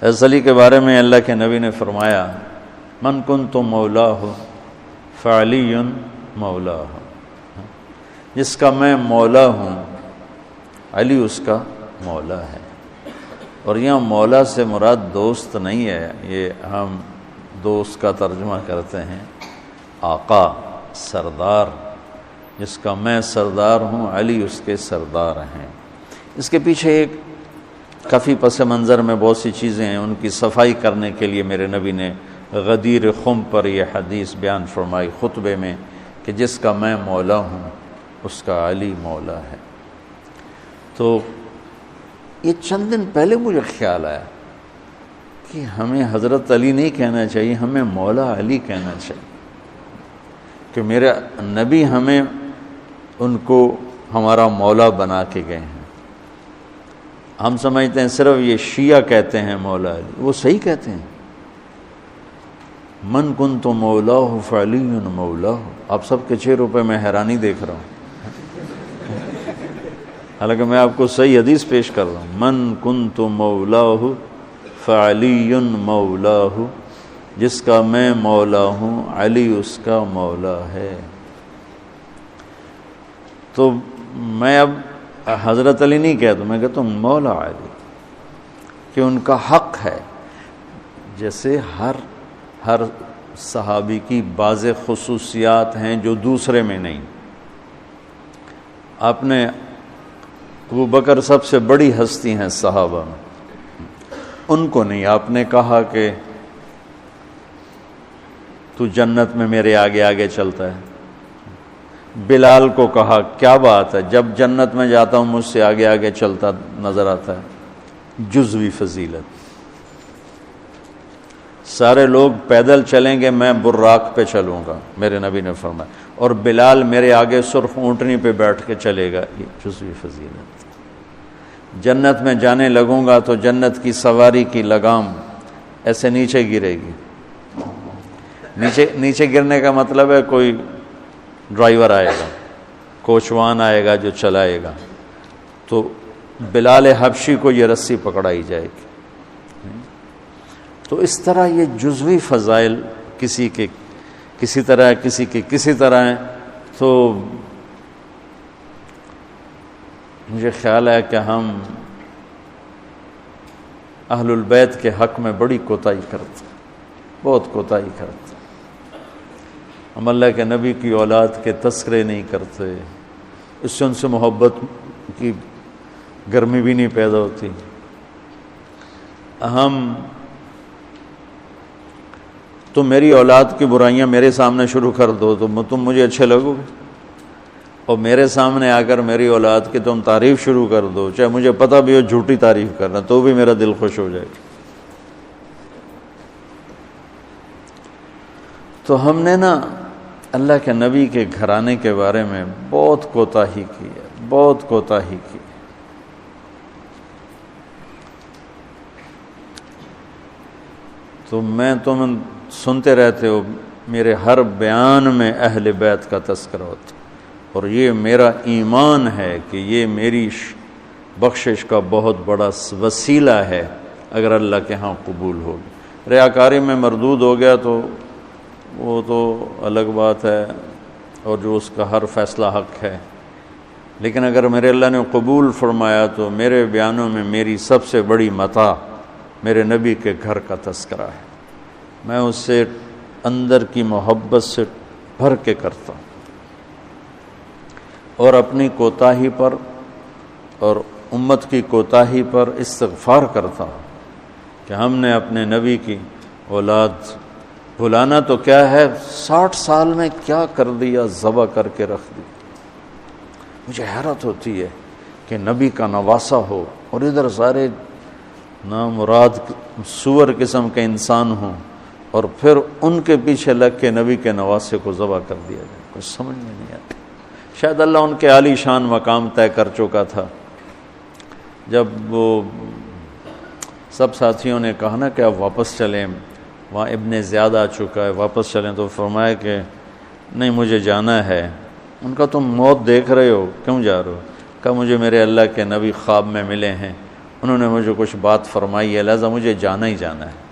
حضرت علی کے بارے میں اللہ کے نبی نے فرمایا من کنت مولاہ فعلی مولاہ، جس کا میں مولا ہوں علی اس کا مولا ہے۔ اور یہاں مولا سے مراد دوست نہیں ہے، یہ ہم دوست کا ترجمہ کرتے ہیں آقا، سردار، جس کا میں سردار ہوں علی اس کے سردار ہیں۔ اس کے پیچھے ایک کافی پس منظر میں بہت سی چیزیں ہیں، ان کی صفائی کرنے کے لیے میرے نبی نے غدیر خم پر یہ حدیث بیان فرمائی خطبے میں کہ جس کا میں مولا ہوں اس کا علی مولا ہے۔ تو یہ چند دن پہلے مجھے خیال آیا کہ ہمیں حضرت علی نہیں کہنا چاہیے، ہمیں مولا علی کہنا چاہیے، کہ میرے نبی ہمیں ان کو ہمارا مولا بنا کے گئے ہیں۔ ہم سمجھتے ہیں صرف یہ شیعہ کہتے ہیں مولا علی، وہ صحیح کہتے ہیں، من کنت مولاہ فعلی مولاہ۔ آپ سب کے چہروں پہ میں حیرانی دیکھ رہا ہوں، حالانکہ میں آپ کو صحیح حدیث پیش کر رہا ہوں، من کنت مولاہ فعلی مولاہ، جس کا میں مولا ہوں علی اس کا مولا ہے۔ تو میں اب حضرت علی نہیں کہتا، میں کہتا ہوں مولا علی، کہ ان کا حق ہے۔ جیسے ہر صحابی کی بعض خصوصیات ہیں جو دوسرے میں نہیں۔ آپ نے ابو بکر سب سے بڑی ہستی ہیں صحابہ میں، ان کو نہیں، آپ نے کہا کہ تو جنت میں میرے آگے آگے چلتا ہے۔ بلال کو کہا کیا بات ہے، جب جنت میں جاتا ہوں مجھ سے آگے آگے چلتا نظر آتا ہے، جزوی فضیلت۔ سارے لوگ پیدل چلیں گے، میں براق پہ چلوں گا، میرے نبی نے فرمایا، اور بلال میرے آگے سرخ اونٹنی پہ بیٹھ کے چلے گا، یہ جزوی فضیلت۔ جنت میں جانے لگوں گا تو جنت کی سواری کی لگام ایسے نیچے گرے گی۔ نیچے گرنے کا مطلب ہے کوئی ڈرائیور آئے گا، کوچوان آئے گا جو چلائے گا، تو بلال حبشی کو یہ رسی پکڑائی جائے گی۔ تو اس طرح یہ جزوی فضائل کسی کے کسی طرح، کسی کے کسی طرح ہیں۔ تو مجھے خیال ہے کہ ہم اہل البیت کے حق میں بڑی کوتاہی کرتے ہیں، بہت کوتاہی کرتے ہیں۔ ہم اللہ کے نبی کی اولاد کے تذکرے نہیں کرتے، اس سے ان سے محبت کی گرمی بھی نہیں پیدا ہوتی۔ تم میری اولاد کی برائیاں میرے سامنے شروع کر دو تو تم مجھے اچھے لگو گے، اور میرے سامنے آ کر میری اولاد کی تم تعریف شروع کر دو، چاہے مجھے پتہ بھی ہو جھوٹی تعریف کرنا، تو بھی میرا دل خوش ہو جائے گا۔ تو ہم نے نا اللہ کے نبی کے گھرانے کے بارے میں بہت کوتاہی کی ہے، بہت کوتاہی کی۔ تو میں تم سنتے رہتے ہو، میرے ہر بیان میں اہل بیت کا تذکرہ ہوتا، اور یہ میرا ایمان ہے کہ یہ میری بخشش کا بہت بڑا وسیلہ ہے اگر اللہ کے ہاں قبول ہوگی۔ ریاکاری میں مردود ہو گیا تو وہ تو الگ بات ہے، اور جو اس کا ہر فیصلہ حق ہے، لیکن اگر میرے اللہ نے قبول فرمایا تو میرے بیانوں میں میری سب سے بڑی متاع میرے نبی کے گھر کا تذکرہ ہے۔ میں اس سے اندر کی محبت سے بھر کے کرتا ہوں، اور اپنی کوتاہی پر اور امت کی کوتاہی پر استغفار کرتا ہوں کہ ہم نے اپنے نبی کی اولاد بھلانا تو کیا ہے، 60 سال میں کیا کر دیا، ذبح کر کے رکھ دی۔ مجھے حیرت ہوتی ہے کہ نبی کا نواسہ ہو اور ادھر سارے نامراد سور قسم کے انسان ہوں، اور پھر ان کے پیچھے لگ کے نبی کے نواسے کو ذبح کر دیا جائے، کچھ سمجھ میں نہیں آتی۔ شاید اللہ ان کے عالی شان مقام طے کر چکا تھا۔ جب وہ سب ساتھیوں نے کہا نا کہ آپ واپس چلیں، وہاں ابن زیاد آ چکا ہے، واپس چلیں، تو فرمایا کہ نہیں مجھے جانا ہے۔ ان کا تم موت دیکھ رہے ہو، کیوں جا رہے ہو؟ کہا مجھے میرے اللہ کے نبی خواب میں ملے ہیں، انہوں نے مجھے کچھ بات فرمائی ہے، لہذا مجھے جانا ہی جانا ہے۔